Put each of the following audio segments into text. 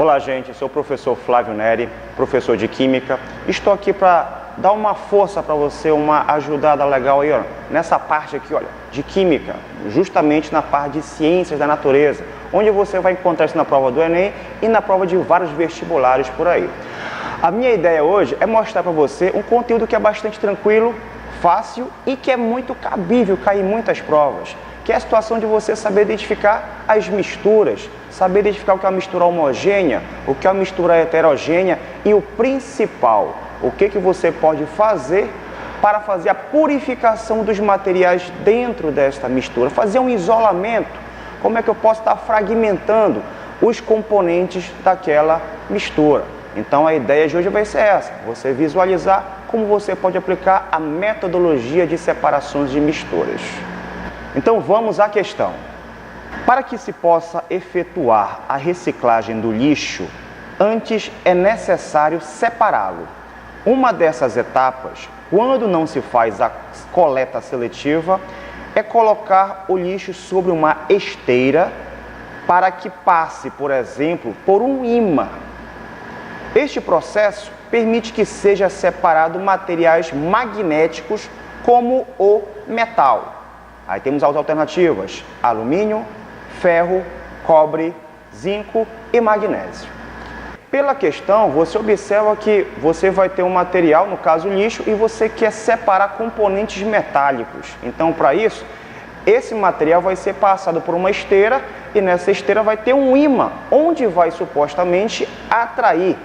Olá, gente, sou o professor Flávio Neri, professor de Química. Estou aqui para dar uma força para você, uma ajudada legal aí, ó, nessa parte aqui, olha, de Química, justamente na parte de Ciências da Natureza, onde você vai encontrar isso na prova do Enem e na prova de vários vestibulares por aí. A minha ideia hoje é mostrar para você um conteúdo que é bastante tranquilo, fácil e que é muito cabível, cair em muitas provas, que é a situação de você saber identificar as misturas, saber identificar o que é uma mistura homogênea, o que é uma mistura heterogênea e o principal, o que você pode fazer para fazer a purificação dos materiais dentro desta mistura, fazer um isolamento, como é que eu posso estar fragmentando os componentes daquela mistura. Então a ideia de hoje vai ser essa, você visualizar como você pode aplicar a metodologia de separações de misturas. Então vamos à questão. Para que se possa efetuar a reciclagem do lixo, antes é necessário separá-lo. Uma dessas etapas, quando não se faz a coleta seletiva, é colocar o lixo sobre uma esteira para que passe, por exemplo, por um ímã. Este processo permite que seja separado materiais magnéticos como o metal. Aí temos as alternativas: alumínio, ferro, cobre, zinco e magnésio. Pela questão, você observa que você vai ter um material, no caso lixo, e você quer separar componentes metálicos. Então, para isso, esse material vai ser passado por uma esteira e nessa esteira vai ter um ímã, onde vai supostamente atrair,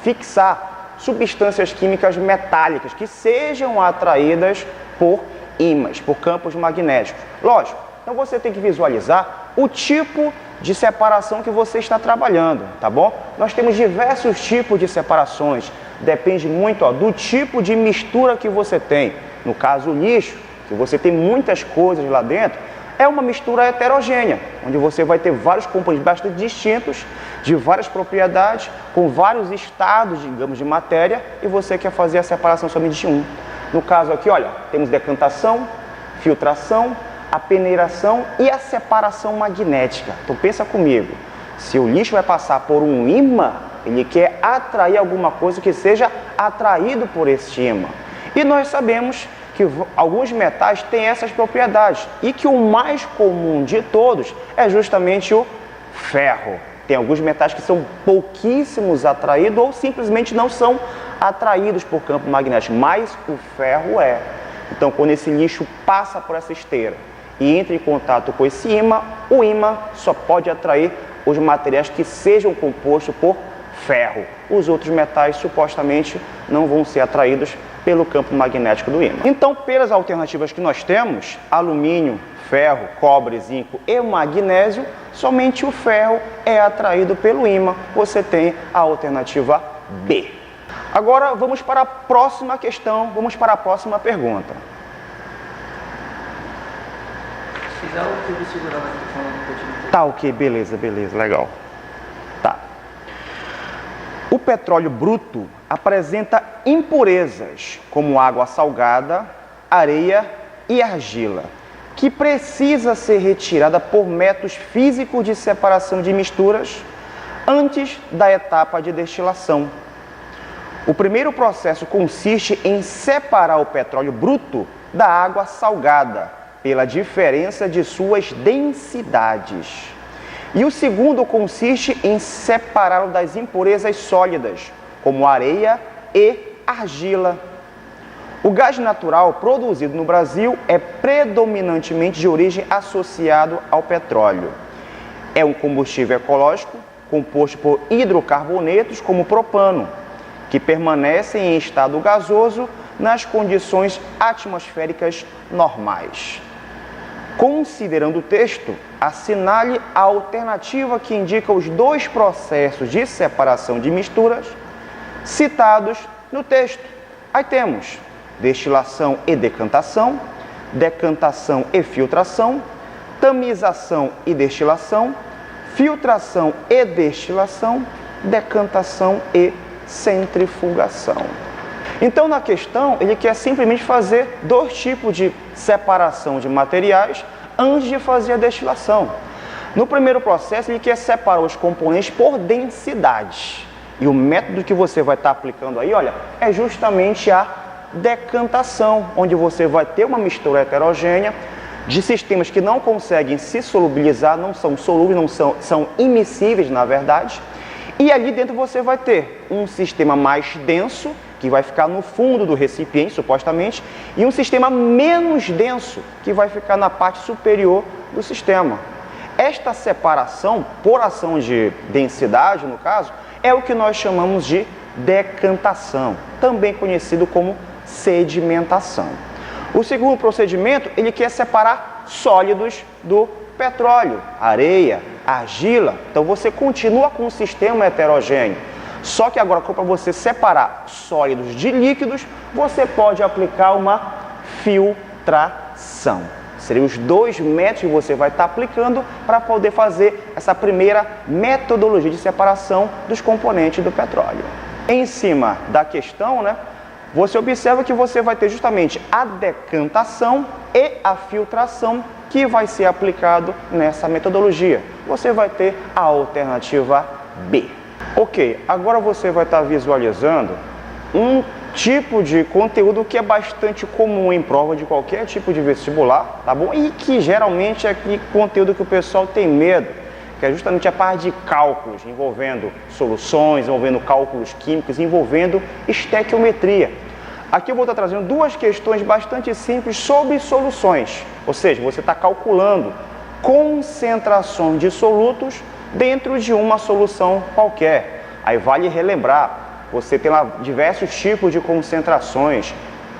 fixar substâncias químicas metálicas que sejam atraídas por ímãs, por campos magnéticos. Lógico, então você tem que visualizar o tipo de separação que você está trabalhando, tá bom? Nós temos diversos tipos de separações, depende muito do tipo de mistura que você tem. No caso, o lixo, que você tem muitas coisas lá dentro, é uma mistura heterogênea, onde você vai ter vários componentes bastante distintos, de várias propriedades, com vários estados, digamos, de matéria, e você quer fazer a separação somente de um. No caso aqui, olha, temos decantação, filtração, a peneiração e a separação magnética. Então pensa comigo, se o lixo vai passar por um ímã, ele quer atrair alguma coisa que seja atraído por esse ímã. E nós sabemos que alguns metais têm essas propriedades e que o mais comum de todos é justamente o ferro. Tem alguns metais que são pouquíssimos atraídos ou simplesmente não são atraídos por campo magnético, mas o ferro é. Então, quando esse lixo passa por essa esteira e entra em contato com esse ímã, o ímã só pode atrair os materiais que sejam compostos por ferro. Os outros metais supostamente não vão ser atraídos pelo campo magnético do ímã. Então, pelas alternativas que nós temos, alumínio, ferro, cobre, zinco e magnésio, somente o ferro é atraído pelo ímã. Você tem a alternativa B. Agora vamos para a próxima questão, vamos para a próxima pergunta. Se fizer o tubo segurando aqui falando que eu tive. Tá, ok, beleza, legal. Tá. O petróleo bruto apresenta impurezas, como água salgada, areia e argila, que precisa ser retirada por métodos físicos de separação de misturas antes da etapa de destilação. O primeiro processo consiste em separar o petróleo bruto da água salgada, pela diferença de suas densidades. E o segundo consiste em separá-lo das impurezas sólidas, como areia e argila. O gás natural produzido no Brasil é predominantemente de origem associado ao petróleo. É um combustível ecológico composto por hidrocarbonetos como propano, que permanecem em estado gasoso nas condições atmosféricas normais. Considerando o texto, assinale a alternativa que indica os dois processos de separação de misturas citados no texto. Aí temos destilação e decantação, decantação e filtração, tamização e destilação, filtração e destilação, decantação e centrifugação. Então, na questão, ele quer simplesmente fazer dois tipos de separação de materiais antes de fazer a destilação. No primeiro processo, ele quer separar os componentes por densidade. E o método que você vai estar aplicando aí, olha, é justamente a decantação, onde você vai ter uma mistura heterogênea de sistemas que não conseguem se solubilizar, não são solúveis, são immiscíveis, na verdade. E ali dentro você vai ter um sistema mais denso, que vai ficar no fundo do recipiente, supostamente, e um sistema menos denso, que vai ficar na parte superior do sistema. Esta separação, por ação de densidade, no caso, é o que nós chamamos de decantação, também conhecido como sedimentação. O segundo procedimento, ele quer separar sólidos do petróleo, areia, argila. Então você continua com um sistema heterogêneo. Só que agora, para você separar sólidos de líquidos, você pode aplicar uma filtração. Seriam os dois métodos que você vai estar aplicando para poder fazer essa primeira metodologia de separação dos componentes do petróleo. Em cima da questão, você observa que você vai ter justamente a decantação e a filtração que vai ser aplicado nessa metodologia. Você vai ter a alternativa B. Ok, agora você vai estar visualizando um tipo de conteúdo que é bastante comum em prova de qualquer tipo de vestibular, tá bom? E que geralmente é aquele conteúdo que o pessoal tem medo, que é justamente a parte de cálculos, envolvendo soluções, envolvendo cálculos químicos, envolvendo estequiometria. Aqui eu vou estar trazendo duas questões bastante simples sobre soluções, ou seja, você está calculando concentrações de solutos dentro de uma solução qualquer. Aí vale relembrar, você tem lá diversos tipos de concentrações,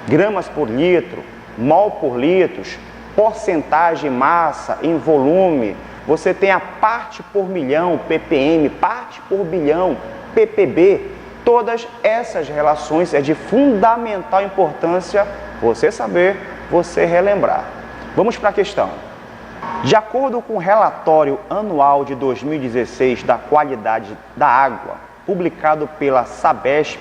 gramas por litro, mol por litro, porcentagem, massa em volume. Você tem a parte por milhão, ppm, parte por bilhão, ppb. Todas essas relações é de fundamental importância você saber, você relembrar. Vamos para a questão. De acordo com o relatório anual de 2016 da qualidade da água, publicado pela Sabesp,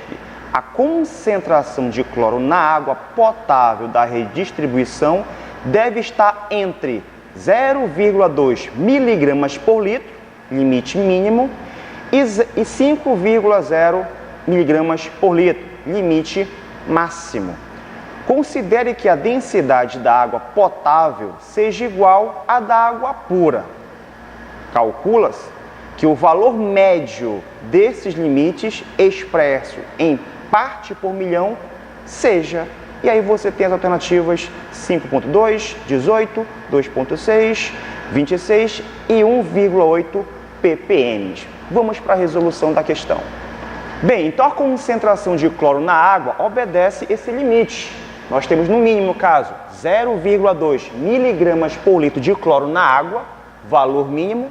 a concentração de cloro na água potável da redistribuição deve estar entre 0,2 miligramas por litro, limite mínimo, e 5,0 miligramas por litro, limite máximo. Considere que a densidade da água potável seja igual à da água pura. Calcula-se que o valor médio desses limites expresso em parte por milhão seja, e aí você tem as alternativas 5,2, 18, 2,6, 26 e 1,8 ppm. Vamos para a resolução da questão. Bem, então a concentração de cloro na água obedece esse limite. Nós temos no mínimo, no caso, 0,2 miligramas por litro de cloro na água, valor mínimo,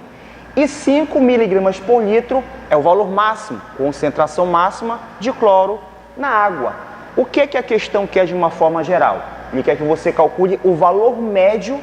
e 5 miligramas por litro é o valor máximo, concentração máxima de cloro na água. O que é que a questão quer de uma forma geral? Ele quer que você calcule o valor médio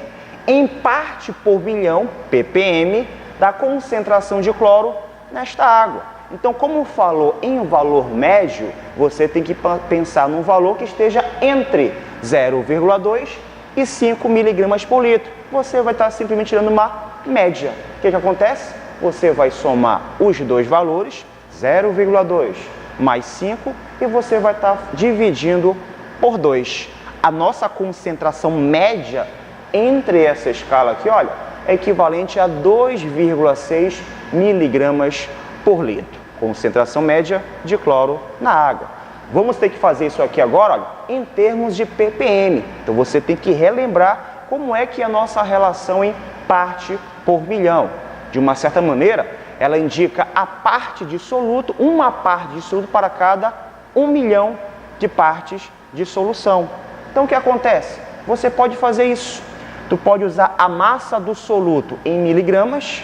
em parte por bilhão, ppm, da concentração de cloro nesta água. Então, como falou em valor médio, você tem que pensar num valor que esteja entre 0,2 e 5 miligramas por litro. Você vai estar simplesmente tirando uma média. O que acontece? Você vai somar os dois valores, 0,2 mais 5, e você vai estar dividindo por 2. A nossa concentração média entre essa escala aqui, olha, é equivalente a 2,6 miligramas por litro. Concentração média de cloro na água. Vamos ter que fazer isso aqui agora, olha, em termos de ppm. Então você tem que relembrar como é que é a nossa relação em parte por milhão. De uma certa maneira, ela indica a parte de soluto, uma parte de soluto para cada 1 milhão de partes de solução. Então o que acontece? Você pode fazer isso. Tu pode usar a massa do soluto em miligramas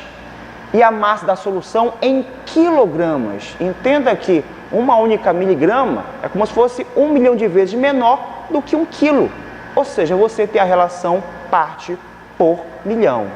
e a massa da solução em quilogramas. Entenda que uma única miligrama é como se fosse 1 milhão de vezes menor do que 1 quilo. Ou seja, você tem a relação parte por milhão.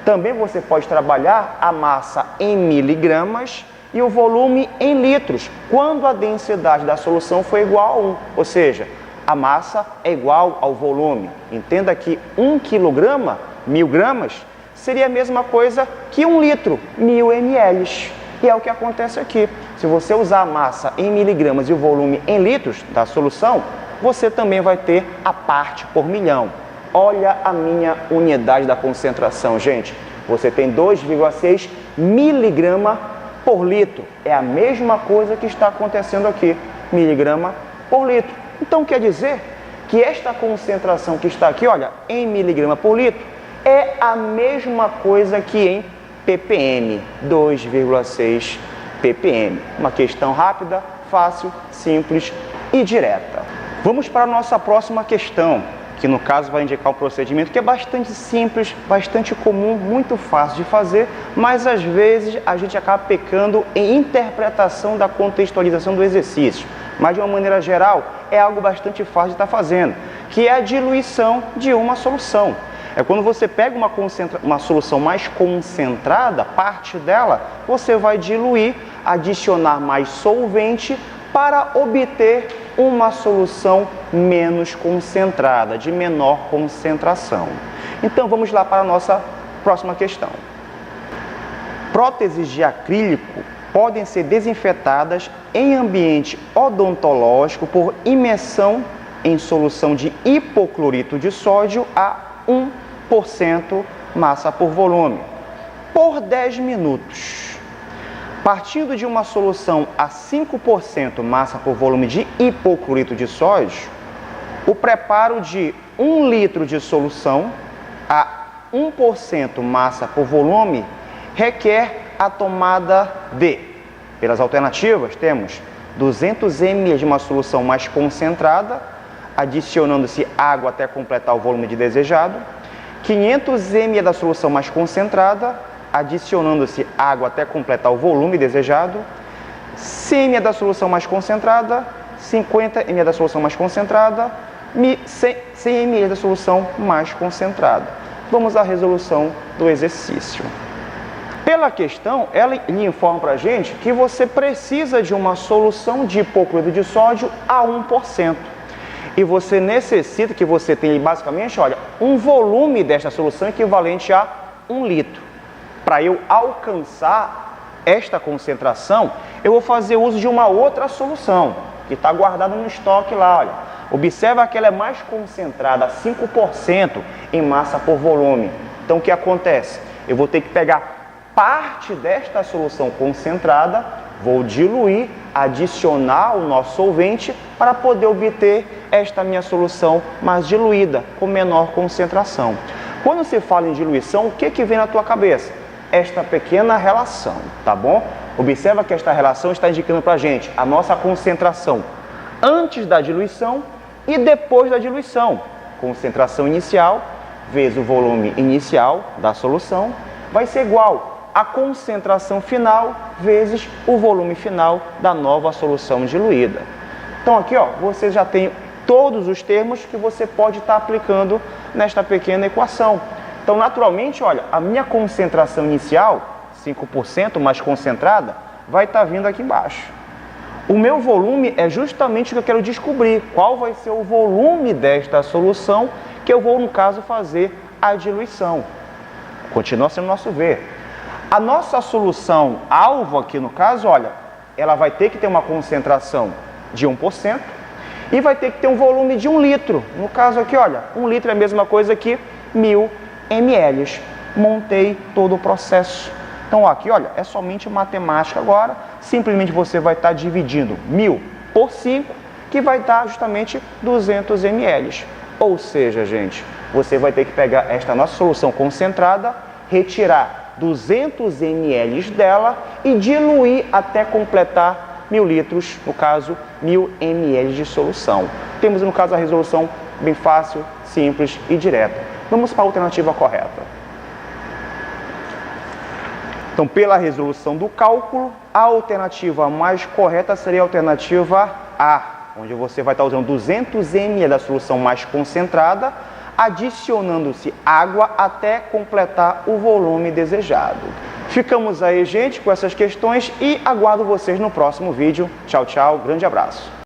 Também você pode trabalhar a massa em miligramas e o volume em litros, quando a densidade da solução for igual a 1. Ou seja, a massa é igual ao volume. Entenda que 1 quilograma, 1000 gramas, seria a mesma coisa que 1 litro, 1000 ml. E é o que acontece aqui. Se você usar a massa em miligramas e o volume em litros da solução, você também vai ter a parte por milhão. Olha a minha unidade da concentração, gente. Você tem 2,6 miligrama por litro. É a mesma coisa que está acontecendo aqui, miligrama por litro. Então, quer dizer que esta concentração que está aqui, olha, em miligrama por litro, é a mesma coisa que em ppm, 2,6 ppm. Uma questão rápida, fácil, simples e direta. Vamos para a nossa próxima questão, que no caso vai indicar um procedimento que é bastante simples, bastante comum, muito fácil de fazer, mas às vezes a gente acaba pecando em interpretação da contextualização do exercício. Mas de uma maneira geral, é algo bastante fácil de estar fazendo, que é a diluição de uma solução. É quando você pega uma solução mais concentrada, parte dela, você vai diluir, adicionar mais solvente para obter uma solução menos concentrada, de menor concentração. Então vamos lá para a nossa próxima questão. Próteses de acrílico podem ser desinfetadas em ambiente odontológico por imersão em solução de hipoclorito de sódio a 1% massa por volume, por 10 minutos. Partindo de uma solução a 5% massa por volume de hipoclorito de sódio, o preparo de 1 litro de solução a 1% massa por volume requer a tomada de, pelas alternativas, temos 200 ml de uma solução mais concentrada, adicionando-se água até completar o volume desejado, 500 ml da solução mais concentrada, adicionando-se água até completar o volume desejado, 100 ml da solução mais concentrada, 50 ml da solução mais concentrada, 100 ml da solução mais concentrada. Vamos à resolução do exercício. Pela questão, ela lhe informa para a gente que você precisa de uma solução de hipoclorito de sódio a 1%. E você necessita que você tenha basicamente, olha, um volume desta solução equivalente a 1 litro. Para eu alcançar esta concentração, eu vou fazer uso de uma outra solução, que está guardada no estoque lá, olha. Observa que ela é mais concentrada, 5% em massa por volume. Então, o que acontece? Eu vou ter que pegar parte desta solução concentrada, vou diluir, adicionar o nosso solvente para poder obter esta minha solução mais diluída, com menor concentração. Quando se fala em diluição, o que vem na tua cabeça? Esta pequena relação, tá bom? Observa que esta relação está indicando para a gente a nossa concentração antes da diluição e depois da diluição. Concentração inicial vezes o volume inicial da solução vai ser igual a concentração final vezes o volume final da nova solução diluída. Então aqui, ó, você já tem todos os termos que você pode estar aplicando nesta pequena equação. Então, naturalmente, olha, a minha concentração inicial, 5% mais concentrada, vai estar vindo aqui embaixo. O meu volume é justamente o que eu quero descobrir, qual vai ser o volume desta solução que eu vou, no caso, fazer a diluição. Continua sendo nosso V. A nossa solução alvo aqui no caso, olha, ela vai ter que ter uma concentração de 1% e vai ter que ter um volume de 1 litro. No caso aqui, olha, 1 litro é a mesma coisa que 1000 ml. Montei todo o processo. Então aqui, olha, é somente matemática agora. Simplesmente você vai estar dividindo 1000 por 5, que vai dar justamente 200 ml. Ou seja, gente, você vai ter que pegar esta nossa solução concentrada, retirar 200 ml dela e diluir até completar 1000 litros, no caso 1000 ml de solução. Temos no caso a resolução bem fácil, simples e direta. Vamos para a alternativa correta. Então, pela resolução do cálculo, a alternativa mais correta seria a alternativa A, onde você vai estar usando 200 ml da solução mais concentrada, adicionando-se água até completar o volume desejado. Ficamos aí, gente, com essas questões e aguardo vocês no próximo vídeo. Tchau, tchau, grande abraço.